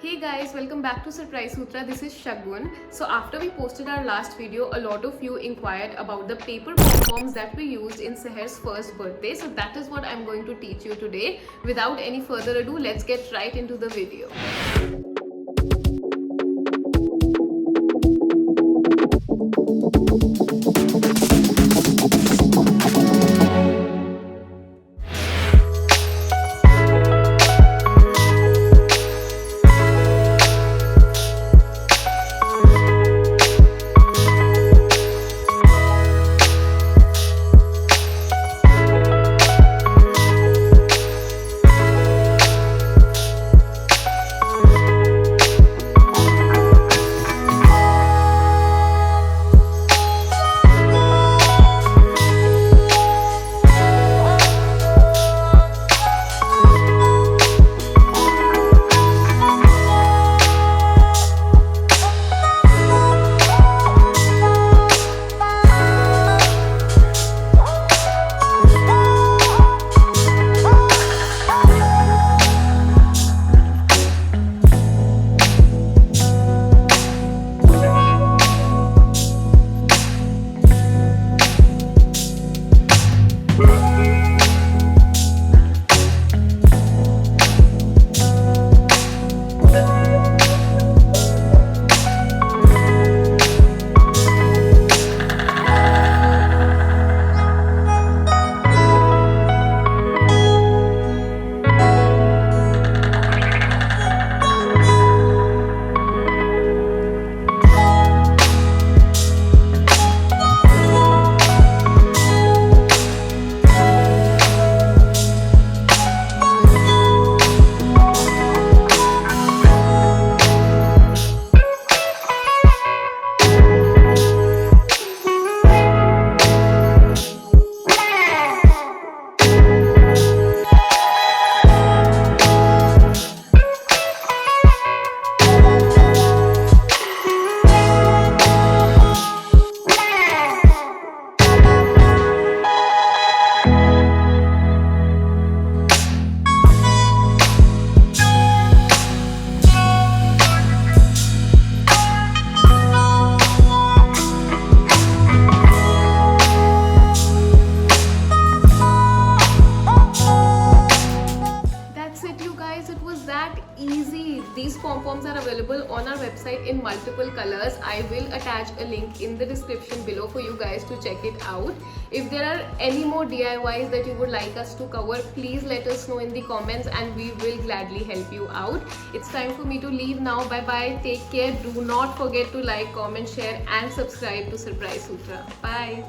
Hey guys, welcome back to Surprise Sutra. This is Shagun. So after we posted our last video, a lot of you inquired about the paper pom-poms that we used in Seher's first birthday. So that is what I'm going to teach you today. Without any further ado, let's get right into the video. It was that easy. These pom-poms are available on our website in multiple colors. I will attach a link in the description below for you guys to check it out. If there are any more DIYs that you would like us to cover, please let us know in the comments and we will gladly help you out. It's time for me to leave now. Bye bye, take care. Do not forget to like, comment, share and subscribe to Surprise Sutra. Bye.